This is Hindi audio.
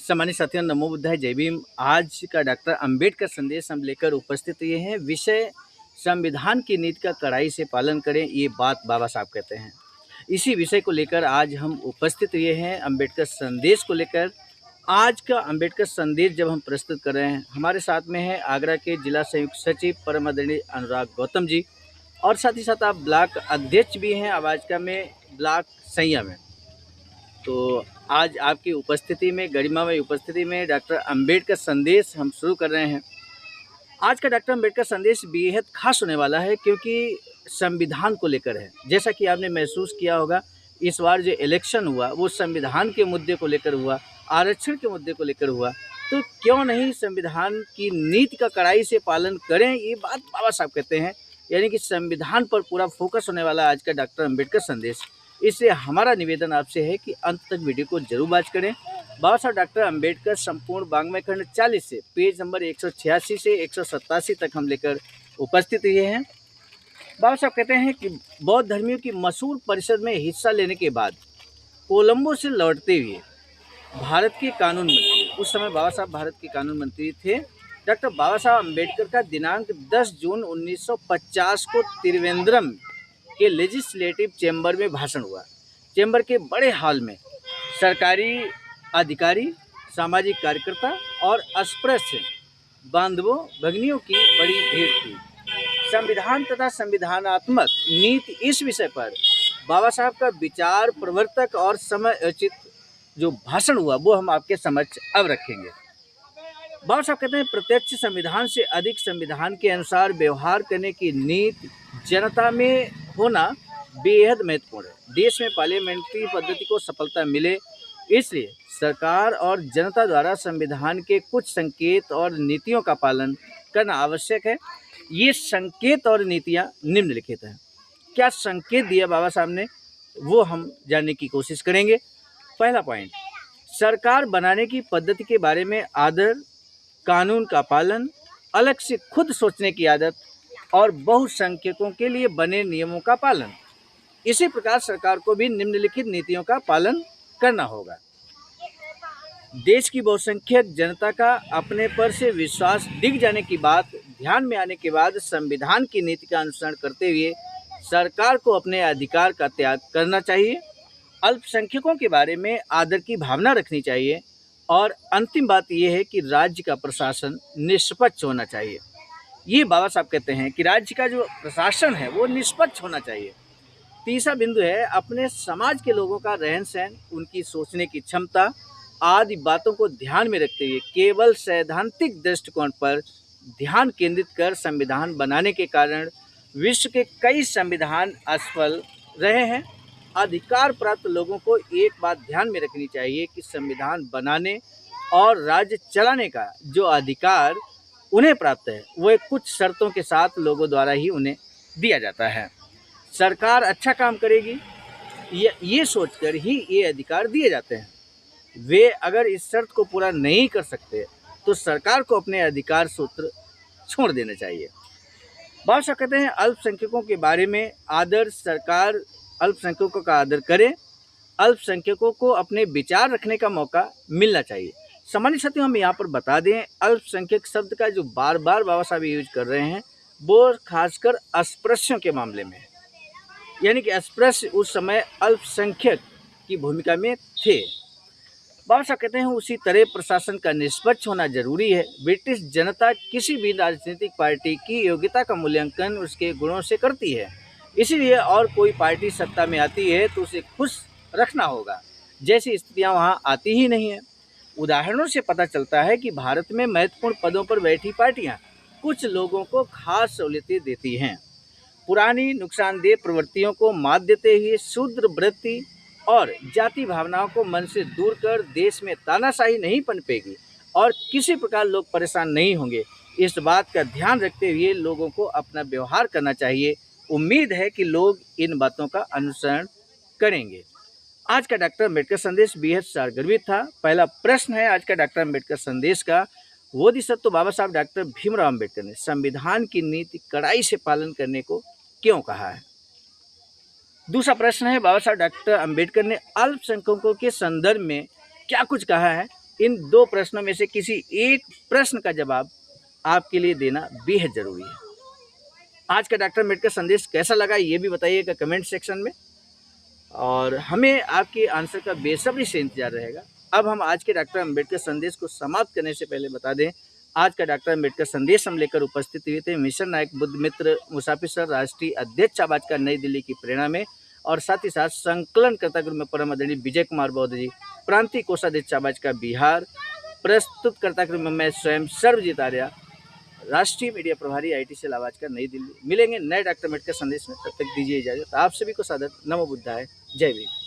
सम्मानित साथियों, नमो बुद्धाय, जय भीम। आज का डॉक्टर अंबेडकर संदेश हम लेकर उपस्थित हुए हैं। विषय संविधान की नीति का कड़ाई से पालन करें, ये बात बाबा साहब कहते हैं। इसी विषय को लेकर आज हम उपस्थित हुए हैं। अंबेडकर संदेश को लेकर आज का अंबेडकर संदेश जब हम प्रस्तुत कर रहे हैं, हमारे साथ में है आगरा के जिला संयुक्त सचिव परम आदरणीय अनुराग गौतम जी, और साथ ही साथ आप ब्लॉक अध्यक्ष भी हैं आवाजका में, ब्लॉक सैया में। तो आज आपकी उपस्थिति में, गरिमामय उपस्थिति में डॉक्टर अंबेडकर संदेश हम शुरू कर रहे हैं। आज का डॉक्टर अंबेडकर संदेश बेहद खास होने वाला है, क्योंकि संविधान को लेकर है। जैसा कि आपने महसूस किया होगा, इस बार जो इलेक्शन हुआ वो संविधान के मुद्दे को लेकर हुआ, आरक्षण के मुद्दे को लेकर हुआ। तो क्यों नहीं संविधान की नीति का कड़ाई से पालन करें, ये बात बाबा साहब कहते हैं। यानी कि संविधान पर पूरा फोकस होने वाला आज का डॉक्टर अंबेडकर संदेश। इसलिए हमारा निवेदन आपसे है कि अंत तक वीडियो को जरूर वॉच करें। बाबा साहब डॉक्टर अंबेडकर संपूर्ण वाङ्मय खंड 40 से पेज नंबर 186 से 187 तक हम लेकर उपस्थित हुए हैं। बाबा साहब कहते हैं कि बौद्ध धर्मियों की मशहूर परिषद में हिस्सा लेने के बाद कोलंबो से लौटते हुए भारत के कानून मंत्री, उस समय बाबा साहब भारत के कानून मंत्री थे, डॉक्टर बाबा साहब अंबेडकर का दिनांक 10 जून 1950 को त्रिवेंद्रम के लेजिस्लेटिव चैम्बर में भाषण हुआ। चैम्बर के बड़े हॉल में सरकारी अधिकारी, सामाजिक कार्यकर्ता और अस्पृश्य बांधवों भगिनियों की बड़ी भीड़ थी। संविधान तथा संविधानात्मक नीति इस विषय पर बाबा साहब का विचार प्रवर्तक और समय उचित जो भाषण हुआ वो हम आपके समक्ष अब रखेंगे। बाबा साहब कहते हैं, प्रत्यक्ष संविधान से अधिक संविधान के अनुसार व्यवहार करने की नीति जनता में होना बेहद महत्वपूर्ण है। देश में पार्लियामेंट्री पद्धति को सफलता मिले, इसलिए सरकार और जनता द्वारा संविधान के कुछ संकेत और नीतियों का पालन करना आवश्यक है। ये संकेत और नीतियाँ निम्नलिखित हैं। क्या संकेत दिया बाबा साहब ने, वो हम जानने की कोशिश करेंगे। पहला पॉइंट, सरकार बनाने की पद्धति के बारे में आदर, कानून का पालन, अलग से खुद सोचने की आदत और बहुसंख्यकों के लिए बने नियमों का पालन। इसी प्रकार सरकार को भी निम्नलिखित नीतियों का पालन करना होगा। देश की बहुसंख्यक जनता का अपने पर से विश्वास डिग जाने की बात ध्यान में आने के बाद संविधान की नीति का अनुसरण करते हुए सरकार को अपने अधिकार का त्याग करना चाहिए। अल्पसंख्यकों के बारे में आदर की भावना रखनी चाहिए। और अंतिम बात यह है कि राज्य का प्रशासन निष्पक्ष होना चाहिए। ये बाबा साहब कहते हैं कि राज्य का जो प्रशासन है वो निष्पक्ष होना चाहिए। तीसरा बिंदु है, अपने समाज के लोगों का रहन सहन, उनकी सोचने की क्षमता आदि बातों को ध्यान में रखते हुए केवल सैद्धांतिक दृष्टिकोण पर ध्यान केंद्रित कर संविधान बनाने के कारण विश्व के कई संविधान असफल रहे हैं। अधिकार प्राप्त लोगों को एक बात ध्यान में रखनी चाहिए कि संविधान बनाने और राज्य चलाने का जो अधिकार उन्हें प्राप्त है वह कुछ शर्तों के साथ लोगों द्वारा ही उन्हें दिया जाता है। सरकार अच्छा काम करेगी ये सोचकर ही ये अधिकार दिए जाते हैं। वे अगर इस शर्त को पूरा नहीं कर सकते तो सरकार को अपने अधिकार सूत्र छोड़ देने चाहिए। बाबा साहब कहते हैं, अल्पसंख्यकों के बारे में आदर, सरकार अल्पसंख्यकों का आदर करे, अल्पसंख्यकों को अपने विचार रखने का मौका मिलना चाहिए। सामान्य साथियों, हम यहाँ पर बता दें, अल्पसंख्यक शब्द का जो बार बार बाबा साहब यूज कर रहे हैं वो खासकर अस्पृश्यों के मामले में है। यानी कि अस्पृश्य उस समय अल्पसंख्यक की भूमिका में थे। बाबा साहब कहते हैं, उसी तरह प्रशासन का निष्पक्ष होना जरूरी है। ब्रिटिश जनता किसी भी राजनीतिक पार्टी की योग्यता का मूल्यांकन उसके गुणों से करती है, इसीलिए और कोई पार्टी सत्ता में आती है तो उसे खुश रखना होगा, जैसी स्थितियां वहां आती ही नहीं है। उदाहरणों से पता चलता है कि भारत में महत्वपूर्ण पदों पर बैठी पार्टियां कुछ लोगों को खास सहूलियतें देती हैं। पुरानी नुकसानदेह प्रवृत्तियों को मात देते हुए शूद्र वृत्ति और जाति भावनाओं को मन से दूर कर देश में तानाशाही नहीं पनपेगी और किसी प्रकार लोग परेशान नहीं होंगे। इस बात का ध्यान रखते हुए लोगों को अपना व्यवहार करना चाहिए। उम्मीद है कि लोग इन बातों का अनुसरण करेंगे। आज का डॉक्टर अंबेडकर संदेश बेहद सारगर्भित था। पहला प्रश्न है आज का डॉक्टर अंबेडकर संदेश का, बोधिसत्व बाबा साहब डॉक्टर भीमराव अंबेडकर ने संविधान की नीति कड़ाई से पालन करने को क्यों कहा है। दूसरा प्रश्न है, बाबा साहब डॉक्टर अंबेडकर ने अल्पसंख्यकों के संदर्भ में क्या कुछ कहा है इन 2 प्रश्नों में से किसी एक प्रश्न का जवाब आपके लिए देना बेहद ज़रूरी है। आज का डॉक्टर अम्बेडकर संदेश कैसा लगा ये भी बताइएगा कमेंट सेक्शन में, और हमें आपके आंसर का बेसब्री से इंतजार रहेगा। अब हम आज के डॉक्टर अम्बेडकर संदेश को समाप्त करने से पहले बता दें, आज का डॉक्टर अम्बेडकर संदेश हम लेकर उपस्थित हुए थे मिशन नायक बुद्ध मित्र मुसाफिर सर, राष्ट्रीय अध्यक्ष चाबाजका नई दिल्ली की प्रेरणा में, और साथ ही साथ संकलनकर्ता ग्रुप में परम आदरणीय विजय कुमार बौद्ध जी, प्रांतीय कोषाध्यक्ष चाबाजका बिहार, प्रस्तुतकर्ता ग्रुप में मैं स्वयं सर्वजीत आर्या, राष्ट्रीय मीडिया प्रभारी IIT सेल आवाजका नई दिल्ली। मिलेंगे नए डॉक्टर अम्बेडकर संदेश में, तब तक दीजिए इजाजत। आप सभी को सादर नमो बुद्धाय, जय भीम।